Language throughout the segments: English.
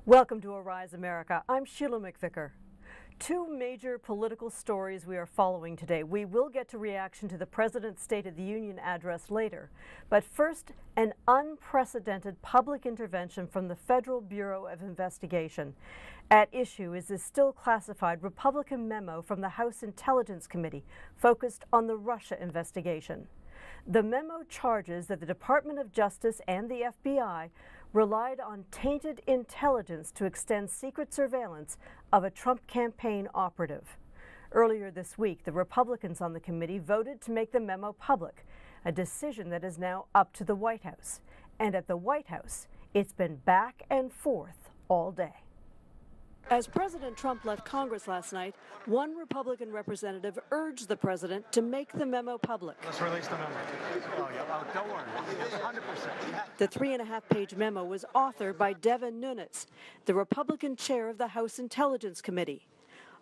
Welcome to Arise America. I'm Sheila McVicker. Two major political stories we are following today. We will get to reaction to the President's State of the Union address later. But first, an unprecedented public intervention from the Federal Bureau of Investigation. At issue is this still classified Republican memo from the House Intelligence Committee focused on the Russia investigation. The memo charges that the Department of Justice and the FBI relied on tainted intelligence to extend secret surveillance of a Trump campaign operative. Earlier this week, the Republicans on the committee voted to make the memo public, a decision that is now up to the White House. And at the White House, it's been back and forth all day. As President Trump left Congress last night, one Republican representative urged the president to make the memo public. Let's release the memo. Oh, yeah. Don't worry. 100%. The 3.5-page memo was authored by Devin Nunes, the Republican chair of the House Intelligence Committee.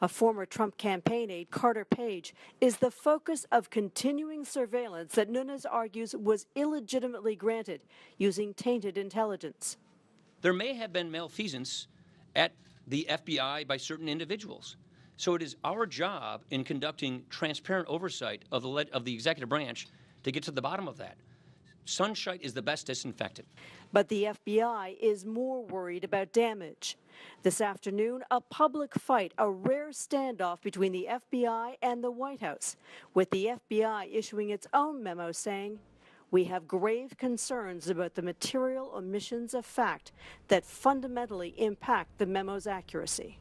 A former Trump campaign aide, Carter Page, is the focus of continuing surveillance that Nunes argues was illegitimately granted using tainted intelligence. There may have been malfeasance at the FBI by certain individuals. So it is our job in conducting transparent oversight of the executive branch to get to the bottom of that. Sunshine is the best disinfectant. But the FBI is more worried about damage. This afternoon, a public fight, a rare standoff between the FBI and the White House, with the FBI issuing its own memo saying, "We have grave concerns about the material omissions of fact that fundamentally impact the memo's accuracy."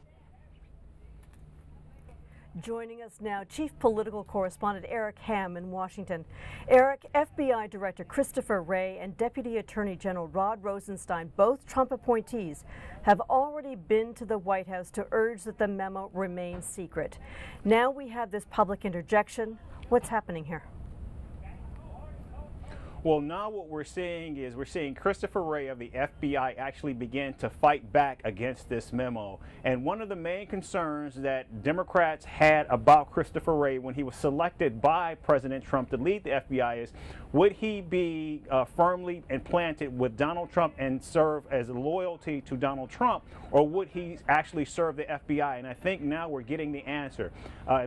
Joining us now, Chief Political Correspondent Eric Ham in Washington. Eric, FBI Director Christopher Wray and Deputy Attorney General Rod Rosenstein, both Trump appointees, have already been to the White House to urge that the memo remain secret. Now we have this public interjection. What's happening here? Well, now what we're seeing is Christopher Wray of the FBI actually begin to fight back against this memo. And one of the main concerns that Democrats had about Christopher Wray when he was selected by President Trump to lead the FBI is, would he be firmly implanted with Donald Trump and serve as loyalty to Donald Trump, or would he actually serve the FBI? And I think now we're getting the answer.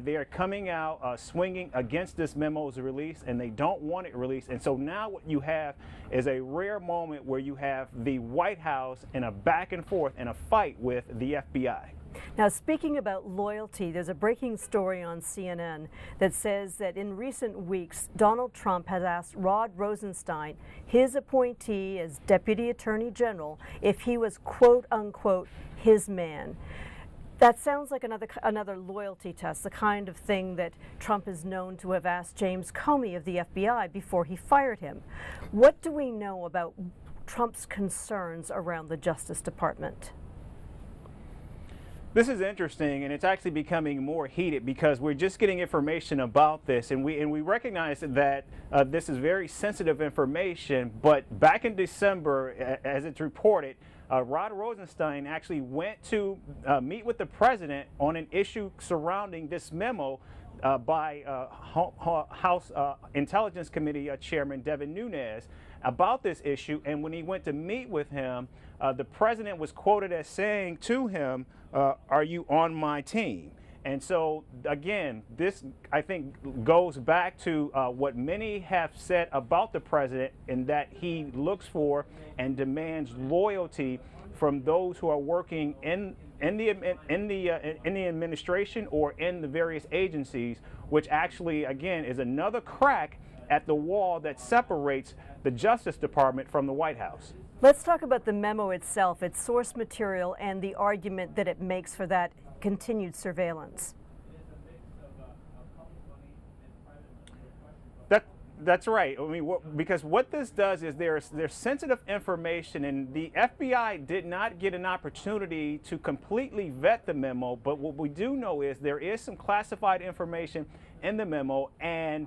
They are coming out swinging against this memo's release, and they don't want it released. And so now what you have is a rare moment where you have the White House in a back and forth and a fight with the FBI. Now, speaking about loyalty, there's a breaking story on CNN that says that in recent weeks, Donald Trump has asked Rod Rosenstein, his appointee as Deputy Attorney General, if he was quote unquote his man. That sounds like another loyalty test, the kind of thing that Trump is known to have asked James Comey of the FBI before he fired him. What do we know about Trump's concerns around the Justice Department? This is interesting, and it's actually becoming more heated because we're just getting information about this, and we recognize that this is very sensitive information. But back in December, as it's reported, Rod Rosenstein actually went to meet with the president on an issue surrounding this memo by House Intelligence Committee Chairman Devin Nunes about this issue. And when he went to meet with him, the president was quoted as saying to him, "Are you on my team?" And so, again, this, I think, goes back to what many have said about the president, in that he looks for and demands loyalty from those who are working in the administration or in the various agencies, which actually, again, is another crack at the wall that separates the Justice Department from the White House. Let's talk about the memo itself, its source material, and the argument that it makes for that continued surveillance. That's right. I mean, because what this does is there's sensitive information, and the FBI did not get an opportunity to completely vet the memo. But what we do know is there is some classified information in the memo, and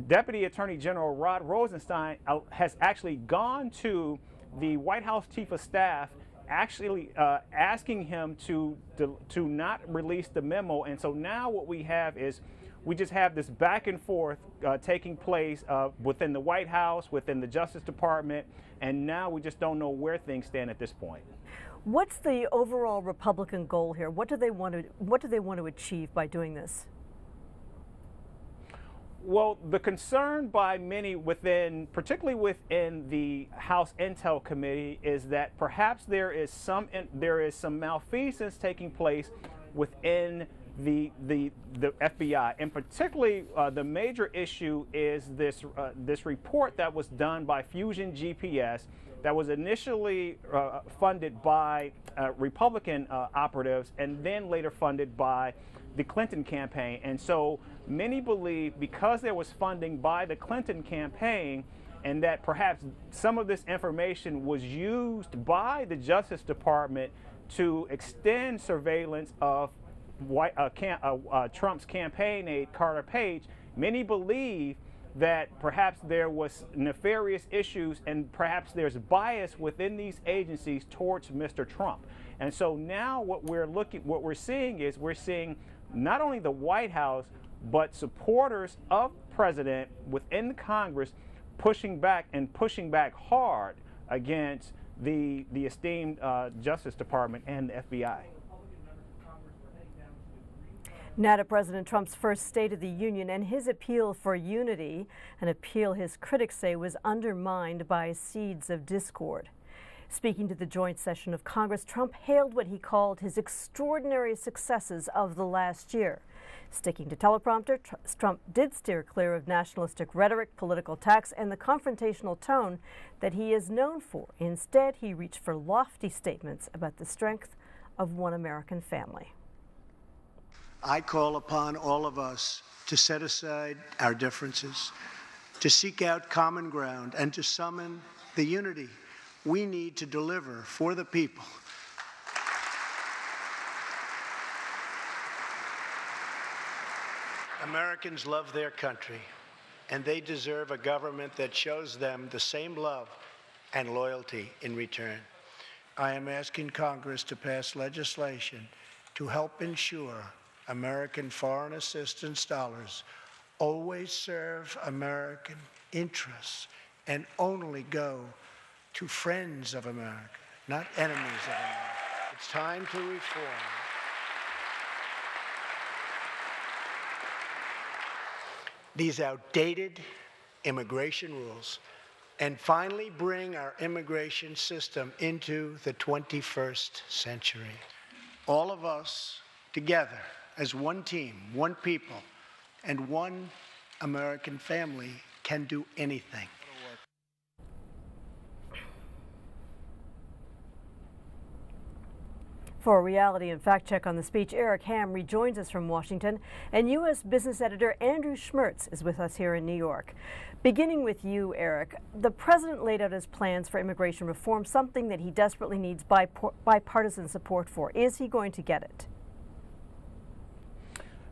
Deputy Attorney General Rod Rosenstein has actually gone to the White House Chief of Staff, actually asking him to not release the memo. And so now what we have is we just have this back and forth taking place within the White House, within the Justice Department, and now we just don't know where things stand at this point. What's the overall Republican goal here? What do they want to achieve by doing this? Well, the concern by many particularly within the House Intel Committee, is that perhaps there is some malfeasance taking place within the FBI, and particularly the major issue is this report that was done by Fusion GPS that was initially funded by Republican operatives and then later funded by the Clinton campaign. And so many believe, because there was funding by the Clinton campaign, and that perhaps some of this information was used by the Justice Department to extend surveillance of Trump's campaign aide, Carter Page, many believe that perhaps there was nefarious issues and perhaps there's bias within these agencies towards Mr. Trump. And so now what we're seeing not only the White House, but supporters of President within Congress pushing back hard against the esteemed Justice Department and the FBI. Now to President Trump's first State of the Union and his appeal for unity, an appeal his critics say was undermined by seeds of discord. Speaking to the joint session of Congress, Trump hailed what he called his extraordinary successes of the last year. Sticking to teleprompter, Trump did steer clear of nationalistic rhetoric, political attacks, and the confrontational tone that he is known for. Instead, he reached for lofty statements about the strength of one American family. I call upon all of us to set aside our differences, to seek out common ground, and to summon the unity we need to deliver for the people. Americans love their country, and they deserve a government that shows them the same love and loyalty in return. I am asking Congress to pass legislation to help ensure American foreign assistance dollars always serve American interests and only go to friends of America, not enemies of America. It's time to reform. These outdated immigration rules and finally bring our immigration system into the 21st century. All of us together as one team, one people, and one American family can do anything. For a reality and fact check on the speech, Eric Ham rejoins us from Washington, and U.S. business editor Andrew Schmertz is with us here in New York. Beginning with you, Eric, the president laid out his plans for immigration reform, something that he desperately needs bipartisan support for. Is he going to get it?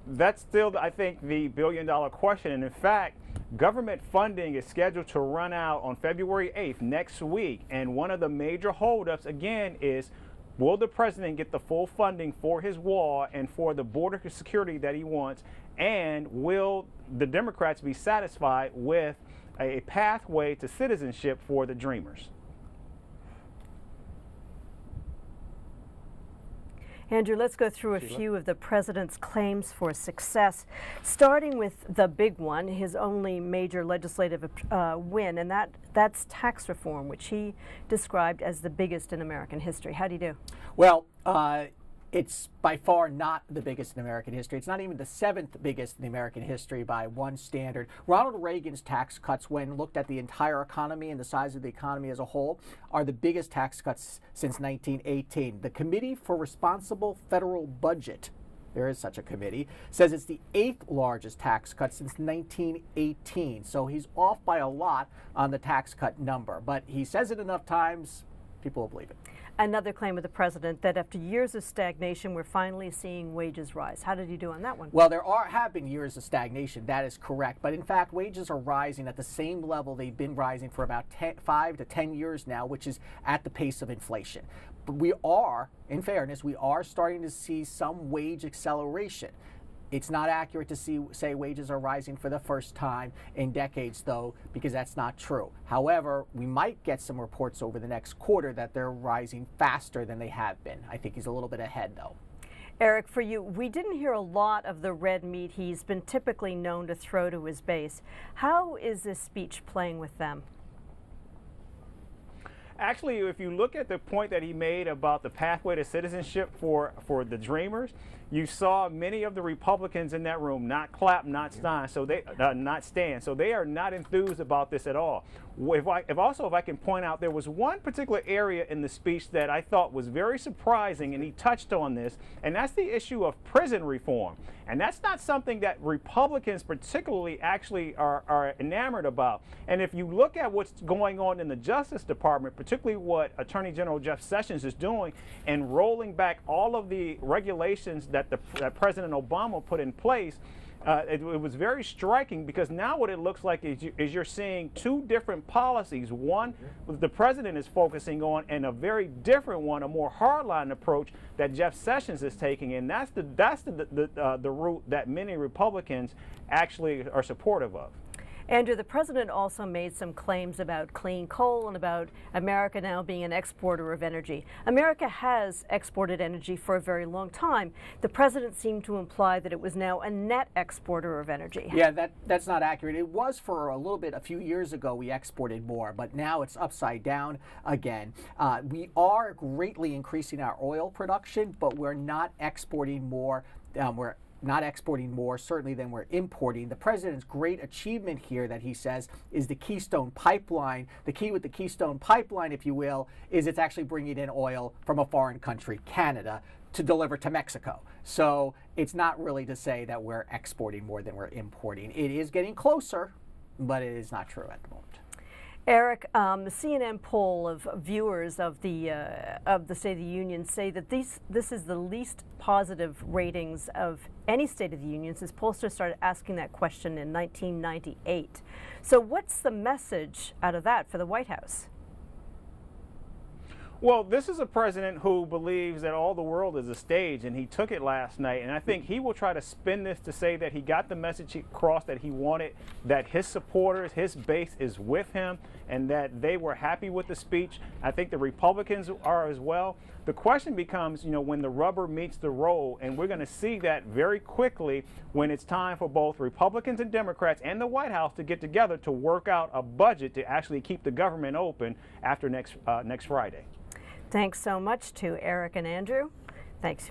That's still, I think, the billion-dollar question. And in fact, government funding is scheduled to run out on February 8th, next week. And one of the major holdups, again, is will the president get the full funding for his wall and for the border security that he wants? And will the Democrats be satisfied with a pathway to citizenship for the Dreamers? Andrew, let's go through a few of the president's claims for success, starting with the big one, his only major legislative win, and that's tax reform, which he described as the biggest in American history. How do you do? Well, it's by far not the biggest in American history. It's not even the 7th biggest in American history by one standard. Ronald Reagan's tax cuts, when looked at the entire economy and the size of the economy as a whole, are the biggest tax cuts since 1918. The Committee for Responsible Federal Budget, there is such a committee, says it's the 8th largest tax cut since 1918. So he's off by a lot on the tax cut number. But he says it enough times, people will believe it. Another claim of the president that after years of stagnation, we're finally seeing wages rise. How did he do on that one? Well, there have been years of stagnation. That is correct. But in fact, wages are rising at the same level they've been rising for about 5 to 10 years now, which is at the pace of inflation. But we are, in fairness, we are starting to see some wage acceleration. It's not accurate to say wages are rising for the first time in decades, though, because that's not true. However, we might get some reports over the next quarter that they're rising faster than they have been. I think he's a little bit ahead, though. Eric, for you, we didn't hear a lot of the red meat he's been typically known to throw to his base. How is this speech playing with them? Actually, if you look at the point that he made about the pathway to citizenship for the Dreamers, you saw many of the Republicans in that room not clap, not stand, so they are not enthused about this at all. If I can point out, there was one particular area in the speech that I thought was very surprising, and he touched on this, and that's the issue of prison reform. And that's not something that Republicans particularly actually are enamored about. And if you look at what's going on in the Justice Department, particularly what Attorney General Jeff Sessions is doing and rolling back all of the regulations that President Obama put in place, it was very striking, because now what it looks like is you're seeing two different policies. One the president is focusing on, and a very different one, a more hardline approach that Jeff Sessions is taking, and that's the route that many Republicans actually are supportive of. Andrew, the president also made some claims about clean coal and about America now being an exporter of energy. America has exported energy for a very long time. The president seemed to imply that it was now a net exporter of energy. Yeah, that's not accurate. It was for a little bit, a few years ago, we exported more, but now it's upside down again. We are greatly increasing our oil production, but we're not exporting more. We're not exporting more, certainly, than we're importing. The president's great achievement here, that he says, is the Keystone Pipeline. The key with the Keystone Pipeline, if you will, is it's actually bringing in oil from a foreign country, Canada, to deliver to Mexico. So it's not really to say that we're exporting more than we're importing. It is getting closer, but it is not true at the moment. Eric, the CNN poll of viewers of the State of the Union say that this is the least positive ratings of any State of the Union since pollsters started asking that question in 1998. So what's the message out of that for the White House? Well, this is a president who believes that all the world is a stage, and he took it last night. And I think he will try to spin this to say that he got the message across that he wanted, that his supporters, his base is with him, and that they were happy with the speech. I think the Republicans are as well. The question becomes, when the rubber meets the road, and we're going to see that very quickly when it's time for both Republicans and Democrats and the White House to get together to work out a budget to actually keep the government open after next Friday. Thanks so much to Eric and Andrew. Thanks.